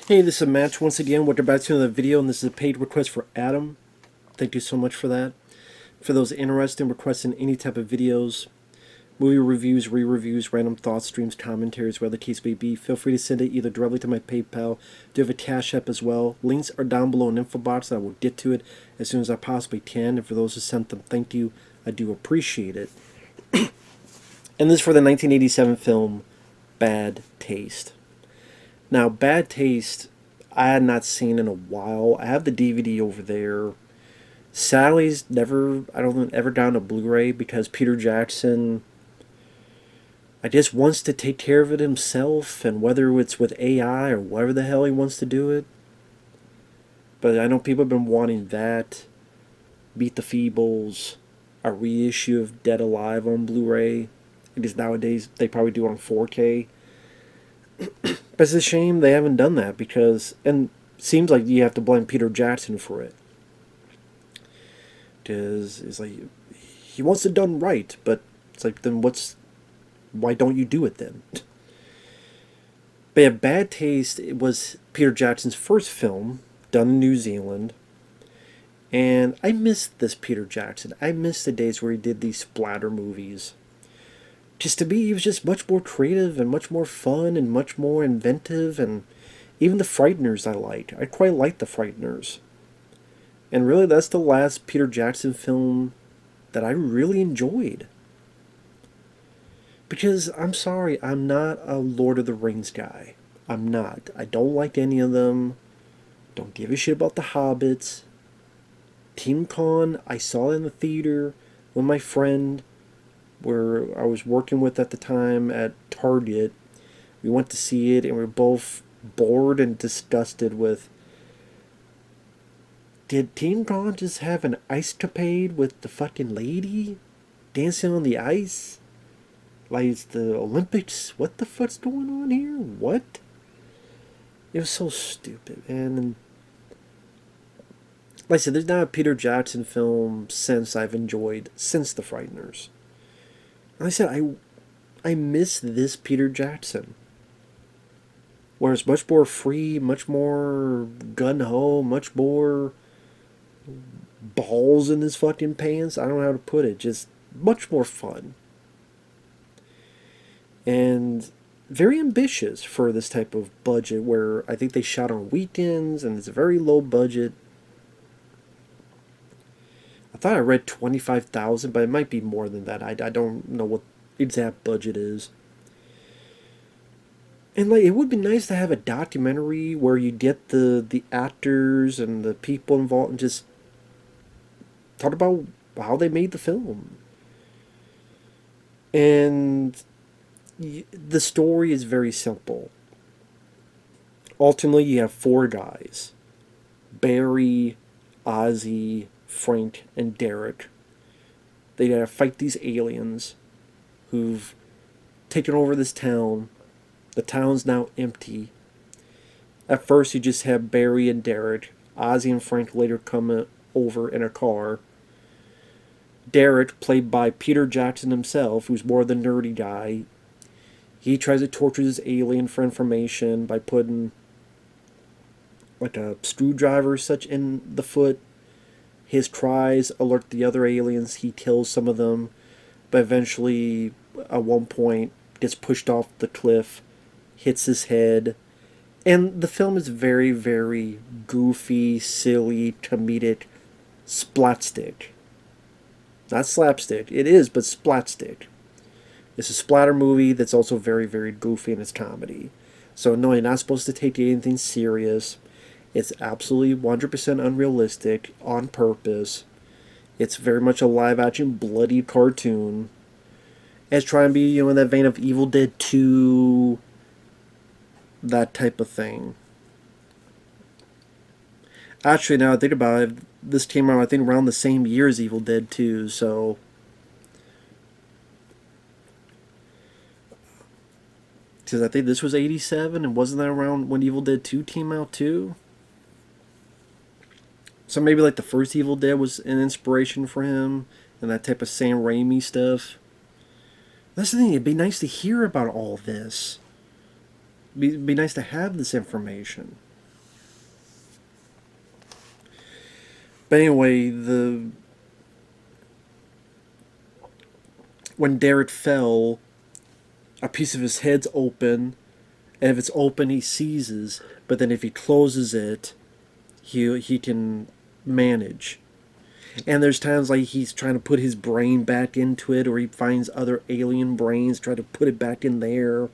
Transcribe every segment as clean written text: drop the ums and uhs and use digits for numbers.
Hey, this is Matt once again. Welcome back to another video, and this is a paid request for Adam. Thank you so much for that. For those interested in requesting any type of videos, movie reviews, re-reviews, random thoughts, streams, commentaries, whatever the case may be, feel free to send it either directly to my PayPal. I do have a CashApp as well. Links are down below in info box, and I will get to it as soon as I possibly can. And for those who sent them, thank you. I do appreciate it. And this is for the 1987 film Bad Taste. Now, Bad Taste, I had not seen in a while. I have the DVD over there. Sally's never, I don't think, ever down to Blu-ray because Peter Jackson, I guess, wants to take care of it himself, and whether it's with AI or whatever the hell he wants to do it. But I know people have been wanting that. Meet the Feebles, a reissue of Dead Alive on Blu-ray. Because nowadays they probably do it on 4K. But it's a shame they haven't done that because, and it seems like you have to blame Peter Jackson for it. Because it's like, he wants it done right, but it's like, then why don't you do it then? But yeah, Bad Taste, it was Peter Jackson's first film, done in New Zealand. And I miss this Peter Jackson. I miss the days where he did these splatter movies. Just to me, he was just much more creative and much more fun and much more inventive, and even the Frighteners I liked. I quite liked the Frighteners. And really, that's the last Peter Jackson film that I really enjoyed. Because, I'm sorry, I'm not a Lord of the Rings guy. I'm not. I don't like any of them. Don't give a shit about the Hobbits. Teen Con, I saw it in the theater with my friend, where I was working with at the time at Target. We went to see it and we were both bored and disgusted with, did Teen Con just have an ice capade with the fucking lady dancing on the ice? Like it's the Olympics? What the fuck's going on here? What? It was so stupid, man. And like I said, there's not a Peter Jackson film since I've enjoyed since The Frighteners. Like I said, I miss this Peter Jackson. Where it's much more free, much more gun-ho, much more balls in his fucking pants. I don't know how to put it. Just much more fun. And very ambitious for this type of budget where I think they shot on weekends and it's a very low budget. I thought I read 25,000, but it might be more than that. I don't know what exact budget is. And like, it would be nice to have a documentary where you get the actors and the people involved and just talk about how they made the film. And the story is very simple. Ultimately, you have four guys: Barry, Ozzy, Frank, and Derek. They gotta fight these aliens who've taken over this town. The town's now empty. At first, you just have Barry and Derek. Ozzy and Frank later come over in a car. Derek, played by Peter Jackson himself, who's more the nerdy guy, he tries to torture this alien for information by putting like a screwdriver or such in the foot. His cries alert the other aliens. He kills some of them, but eventually, at one point, gets pushed off the cliff, hits his head. And the film is very, very goofy, silly, comedic, splatstick. Not slapstick. It is, but splatstick. It's a splatter movie that's also very, very goofy in its comedy. So no, you're not supposed to take anything serious. It's absolutely 100% unrealistic on purpose. It's very much a live-action bloody cartoon. It's trying to be, in that vein of Evil Dead 2, that type of thing. Actually, now I think about it, this came out, I think, around the same year as Evil Dead 2, so... Because I think this was 87, and wasn't that around when Evil Dead 2 came out, too? So maybe, like, the first Evil Dead was an inspiration for him, and that type of Sam Raimi stuff. That's the thing, it'd be nice to hear about all this. It'd be nice to have this information. But anyway, the when Derek fell, a piece of his head's open, and if it's open, he seizes. But then if he closes it, he can manage. And there's times like he's trying to put his brain back into it, or he finds other alien brains, try to put it back in there,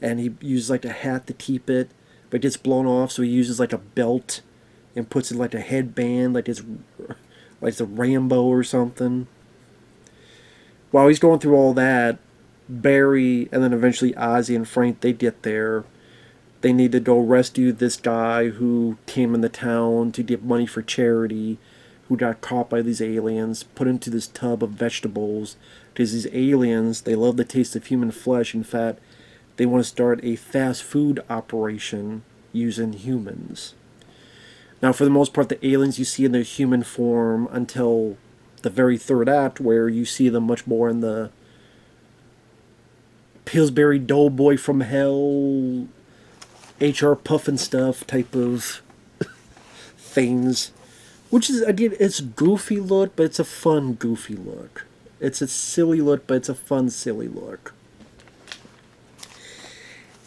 and he uses like a hat to keep it, but it gets blown off, so he uses like a belt and puts it like a headband, like it's a Rambo or something. While he's going through all that, Barry and then eventually Ozzy and Frank, they get there. They need to go rescue this guy who came in the town to get money for charity, who got caught by these aliens, put into this tub of vegetables. Because these aliens, they love the taste of human flesh. In fact, they want to start a fast food operation using humans. Now, for the most part, the aliens you see in their human form until the very third act, where you see them much more in the Pillsbury Doughboy from Hell, HR Puffin stuff type of things. Which is, again, it's goofy look, but it's a fun goofy look. It's a silly look, but it's a fun silly look.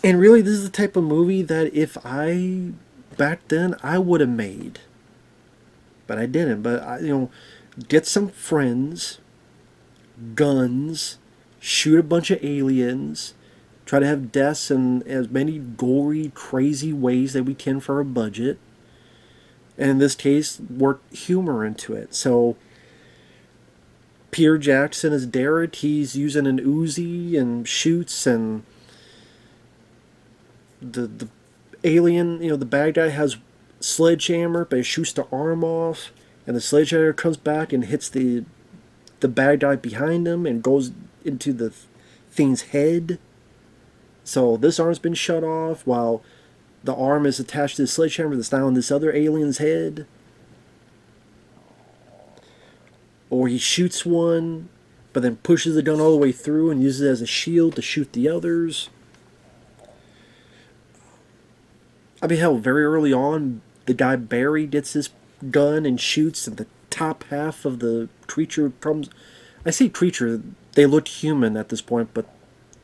And really, this is the type of movie that if I, back then, I would have made. But I didn't. But, get some friends, guns, shoot a bunch of aliens, try to have deaths in as many gory, crazy ways that we can for our budget. And in this case, work humor into it. So, Peter Jackson is Derek. He's using an Uzi and shoots, and the alien, the bad guy has sledgehammer, but he shoots the arm off, and the sledgehammer comes back and hits the bad guy behind him and goes into the thing's head. So this arm's been shut off while the arm is attached to the sledgehammer that's now on this other alien's head. Or he shoots one, but then pushes the gun all the way through and uses it as a shield to shoot the others. I mean, hell, very early on, the guy Barry gets his gun and shoots, and the top half of the creature comes. I say creature, they look human at this point, but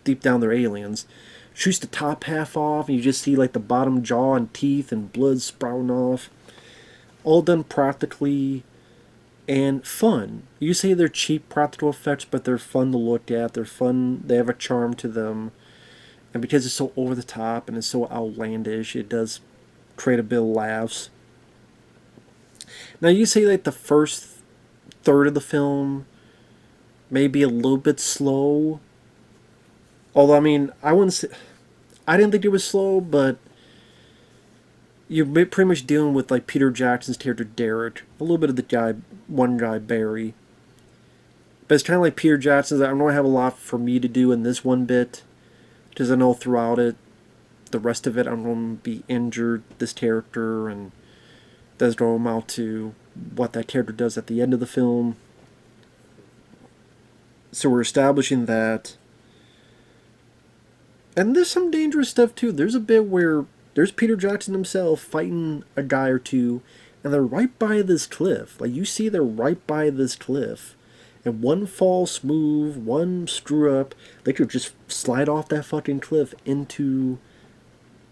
deep down they're aliens. Shoots the top half off, and you just see like the bottom jaw and teeth and blood sprouting off. All done practically and fun. You say they're cheap practical effects, but they're fun to look at. They're fun. They have a charm to them. And because it's so over the top and it's so outlandish, it does create a bit of laughs. Now you say like the first third of the film may be a little bit slow. Although, I mean, I wouldn't say... I didn't think it was slow, but you're pretty much dealing with like Peter Jackson's character Derek, a little bit of the one guy Barry. But it's kind of like Peter Jackson's. I don't really have a lot for me to do in this one bit, because I know throughout it, the rest of it, I'm going to be injured, this character, and that's going to amount to what that character does at the end of the film. So we're establishing that. And there's some dangerous stuff too. There's a bit where there's Peter Jackson himself fighting a guy or two, and they're right by this cliff. Like, you see they're right by this cliff. And one false move, one screw up, they could just slide off that fucking cliff into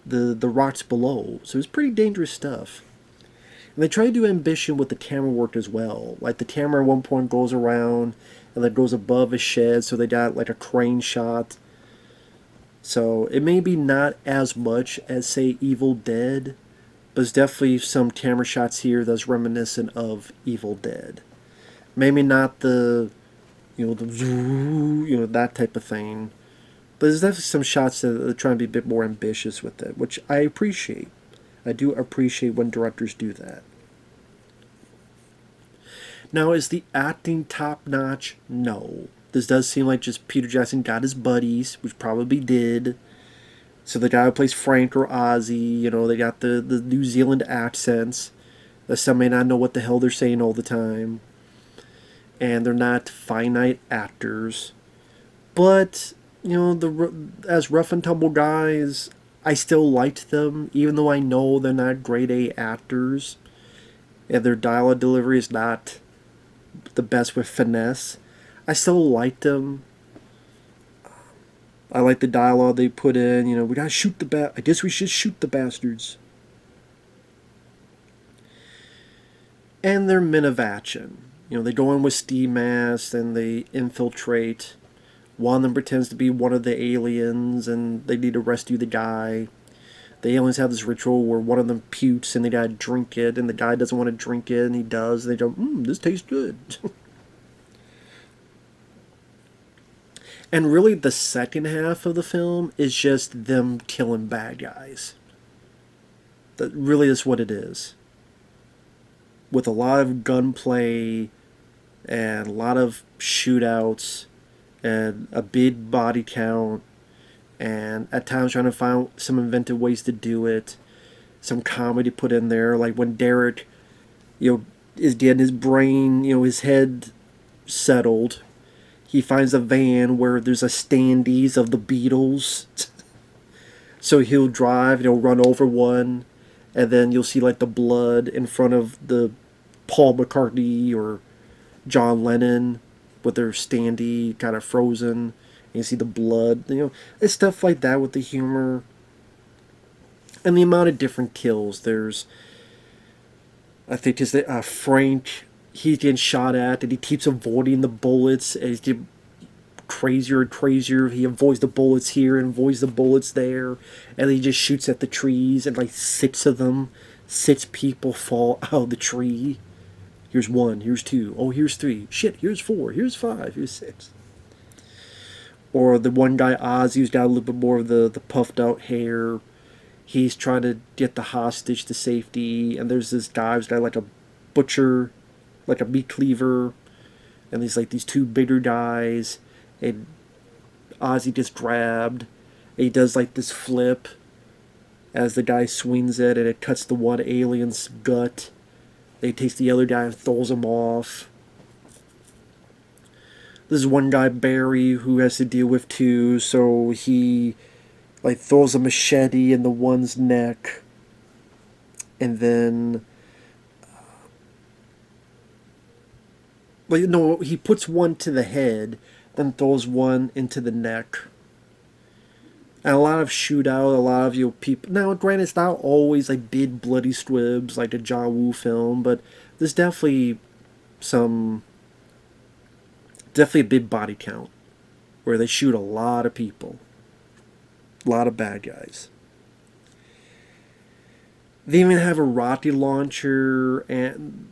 the rocks below. So it's pretty dangerous stuff. And they try to do ambition with the camera work as well. Like, the camera at one point goes around and then goes above a shed, so they got like a crane shot. So it may be not as much as, say, Evil Dead, but there's definitely some camera shots here that's reminiscent of Evil Dead. Maybe not the that type of thing. But there's definitely some shots that are trying to be a bit more ambitious with it, which I appreciate. I do appreciate when directors do that. Now, is the acting top-notch? No. This does seem like just Peter Jackson got his buddies, which probably did. So the guy who plays Frank or Ozzy, they got the New Zealand accents. Some may not know what the hell they're saying all the time. And they're not finite actors. But, as rough and tumble guys, I still liked them, even though I know they're not grade A actors. and their dialogue delivery is not the best with finesse. I still liked them. I like the dialogue they put in. You know, we gotta shoot the I guess we should shoot the bastards. And they're men of action. You know, they go in with ski masks and they infiltrate. One of them pretends to be one of the aliens and they need to rescue the guy. The aliens have this ritual where one of them pukes and they gotta drink it, and the guy doesn't want to drink it and he does. And they go, this tastes good. And really, the second half of the film is just them killing bad guys. That really is what it is. With a lot of gunplay and a lot of shootouts and a big body count, and at times trying to find some inventive ways to do it. Some comedy put in there, like when Derek, is getting his brain, his head settled. He finds a van where there's a standees of the Beatles. So he'll drive, and he'll run over one, and then you'll see like the blood in front of the Paul McCartney or John Lennon with their standee kind of frozen. And you see the blood, it's stuff like that with the humor. And the amount of different kills. There's, I think, is Frank, he's getting shot at, and he keeps avoiding the bullets, and he's getting crazier and crazier. He avoids the bullets here and avoids the bullets there, and he just shoots at the trees, and like 6 people fall out of the tree. Here's 1, here's 2, oh, here's 3, shit, here's 4, here's 5, here's 6. Or the one guy, Ozzy, who's got a little bit more of the puffed out hair. He's trying to get the hostage to safety, and there's this guy who's got like a butcher, like a meat cleaver, and there's like these 2 bigger guys, and Ozzy gets grabbed, and he does like this flip as the guy swings it, and it cuts the one alien's gut. He takes the other guy and throws him off. There's one guy, Barry, who has to deal with 2, so he like throws a machete in the one's neck, and then he puts one to the head, then throws one into the neck. And a lot of shootout, a lot of people. Now, granted, it's not always like big bloody squibs like a John Woo film, but there's definitely a big body count where they shoot a lot of people, a lot of bad guys. They even have a rocket launcher, and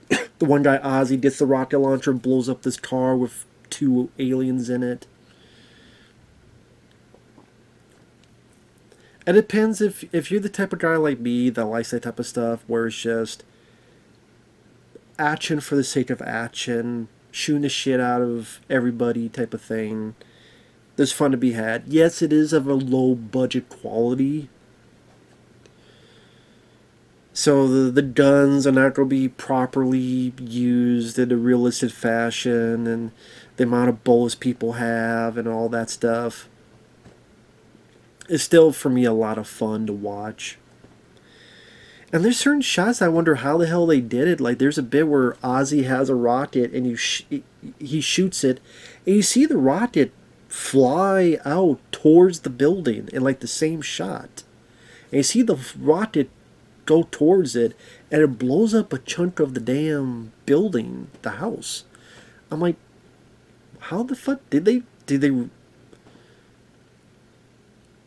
the one guy, Ozzy, gets the rocket launcher and blows up this car with 2 aliens in it. It depends if you're the type of guy like me that likes that type of stuff where it's just action for the sake of action, shooting the shit out of everybody type of thing. There's fun to be had. Yes, it is of a low budget quality. So the guns are not going to be properly used in a realistic fashion, and the amount of bullets people have and all that stuff. It's still, for me, a lot of fun to watch. And there's certain shots I wonder how the hell they did it. Like, there's a bit where Ozzy has a rocket and he shoots it, and you see the rocket fly out towards the building in, like, the same shot. And you see the rocket go towards it, and it blows up a chunk of the damn building, the house. I'm like, how the fuck did they...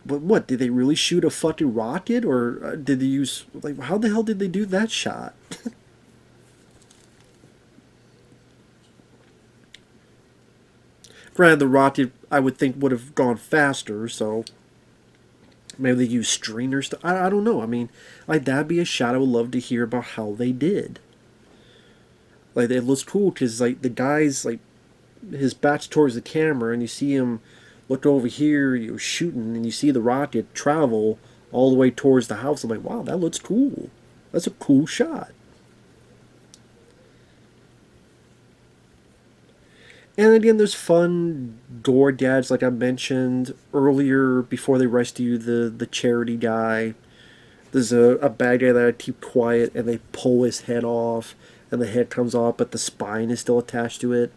But what, did they really shoot a fucking rocket, or did they use, like, how the hell did they do that shot? Granted, the rocket, I would think, would have gone faster, so maybe they used stringers to, I don't know. I mean, like, that'd be a shot I would love to hear about how they did. Like, it looks cool, because, like, the guy's, like, his back's towards the camera, and you see him look over here, you're shooting, and you see the rocket travel all the way towards the house. I'm like, wow, that looks cool. That's a cool shot. And again, there's fun gore dads, like I mentioned earlier, before they rescue the charity guy. There's a bad guy that I keep quiet, and they pull his head off, and the head comes off, but the spine is still attached to it.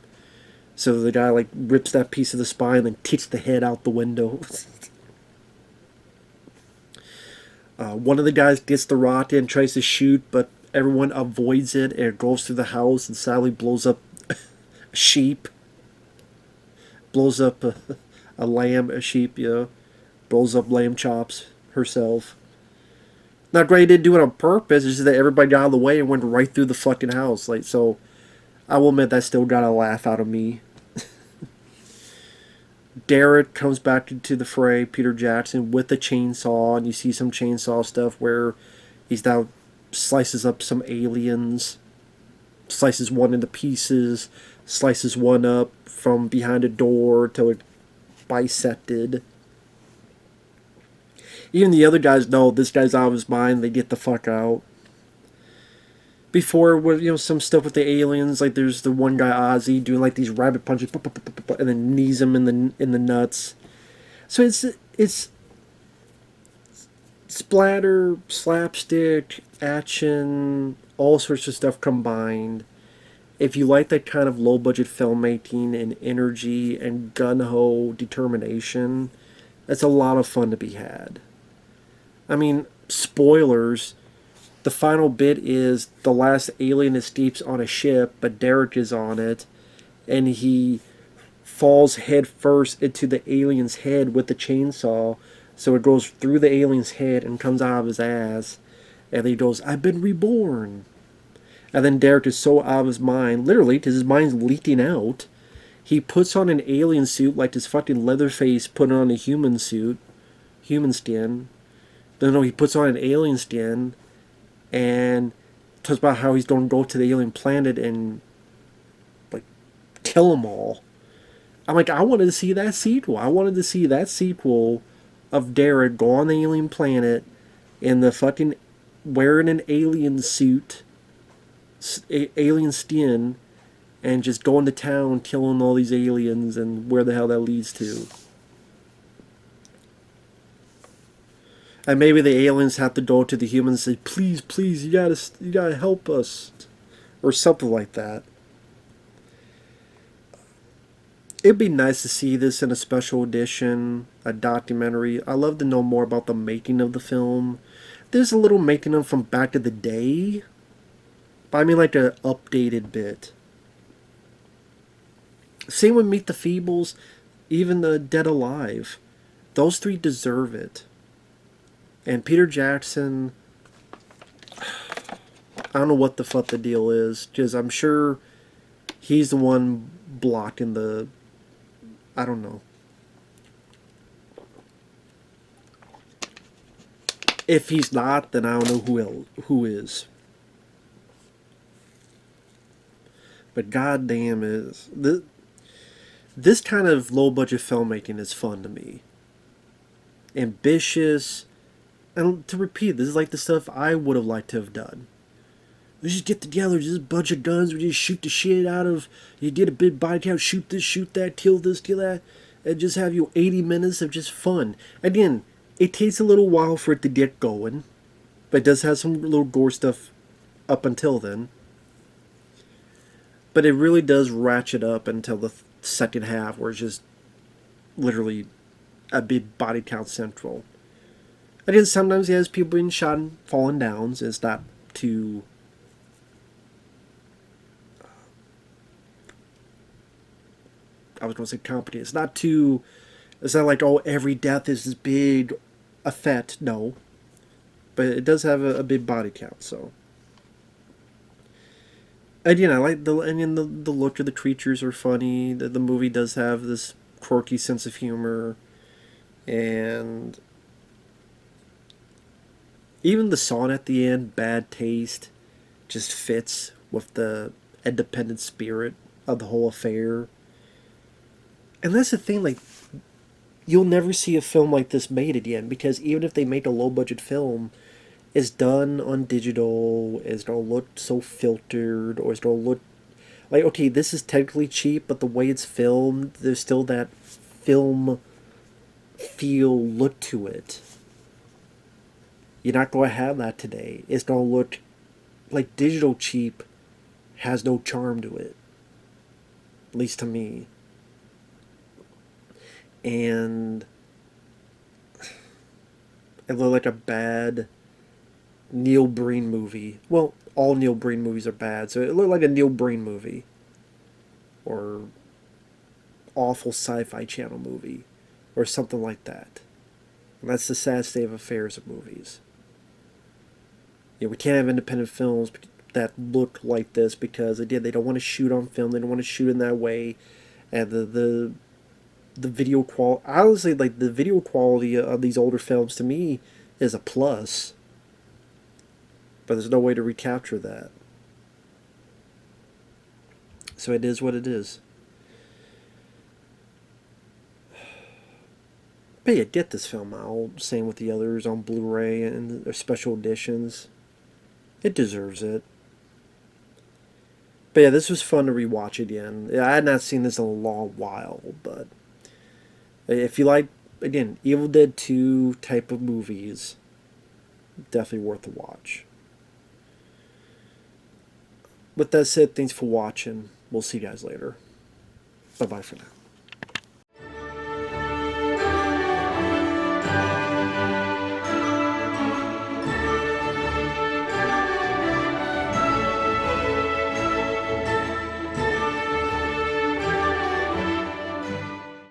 So the guy like rips that piece of the spine and then kicks the head out the window. One of the guys gets the rocket and tries to shoot, but everyone avoids it, and it goes through the house and sadly blows up a sheep. Blows up a lamb, a sheep, yeah. Blows up lamb chops herself. Not great, didn't do it on purpose, it's just that everybody got out of the way and went right through the fucking house. Like, so, I will admit that still got a laugh out of me. Derek comes back into the fray, Peter Jackson, with a chainsaw, and you see some chainsaw stuff where he's now slices up some aliens, slices one into pieces, slices one up from behind a door till it bisected. Even the other guys know this guy's out of his mind, they get the fuck out. Before, some stuff with the aliens, like there's the one guy Ozzy doing like these rabbit punches, and then knees him in the nuts. So it's splatter, slapstick, action, all sorts of stuff combined. If you like that kind of low budget filmmaking and energy and gun ho determination, that's a lot of fun to be had. I mean, spoilers. The final bit is the last alien escapes on a ship, but Derek is on it, and he falls head first into the alien's head with the chainsaw, so it goes through the alien's head and comes out of his ass, and he goes, "I've been reborn." And then Derek is so out of his mind, literally, because his mind's leaking out, he puts on an alien suit like his fucking Leatherface put on a human suit, human skin. No, he puts on an alien skin, and talks about how he's going to go to the alien planet and like kill them all. I'm like, I wanted to see that sequel. I wanted to see that sequel of Derek go on the alien planet in the fucking wearing an alien suit, alien skin, and just going to town killing all these aliens and where the hell that leads to. And maybe the aliens have to go to the humans and say, "Please, please, you gotta help us," or something like that. It'd be nice to see this in a special edition, a documentary. I'd love to know more about the making of the film. There's a little making of from back in the day, but I mean like an updated bit. Same with Meet the Feebles, even the Dead Alive. Those three deserve it. And Peter Jackson, I don't know what the fuck the deal is, because I'm sure he's the one blocking the, I don't know. If he's not, then I don't know who is. But goddamn, this kind of low budget filmmaking is fun to me. Ambitious. And to repeat, this is like the stuff I would have liked to have done. We just get together, just a bunch of guns, we just shoot the shit out of, you get a big body count, shoot this, shoot that, kill this, kill that, and just have 80 minutes of just fun. Again, it takes a little while for it to get going, but it does have some little gore stuff up until then. But it really does ratchet up until the second half, where it's just literally a big body count central. Again, sometimes he has people being shot and falling down, so it's not too... I was going to say competent. It's not too... It's not like, oh, every death is this big effect. No. But it does have a big body count, so... Again, I like the look of the creatures are funny. The movie does have this quirky sense of humor. And... even the song at the end, Bad Taste, just fits with the independent spirit of the whole affair. And that's the thing, like, you'll never see a film like this made again, because even if they make a low-budget film, it's done on digital, it's going to look so filtered, or it's going to look... like, okay, this is technically cheap, but the way it's filmed, there's still that film feel look to it. You're not going to have that today. It's going to look like digital cheap has no charm to it. At least to me. And it looked like a bad Neil Breen movie. Well, all Neil Breen movies are bad, so it looked like a Neil Breen movie. Or awful Sci-Fi Channel movie. Or something like that. And that's the sad state of affairs of movies. We can't have independent films that look like this because they don't want to shoot on film. They don't want to shoot in that way. And the video quality, honestly, like the video quality of these older films to me is a plus. But there's no way to recapture that. So it is what it is. But yeah, get this film out. Same with the others on Blu-ray and their special editions. It deserves it. But yeah, this was fun to rewatch again. I had not seen this in a long while, but if you like, again, Evil Dead 2 type of movies, definitely worth a watch. With that said, thanks for watching. We'll see you guys later. Bye-bye for now.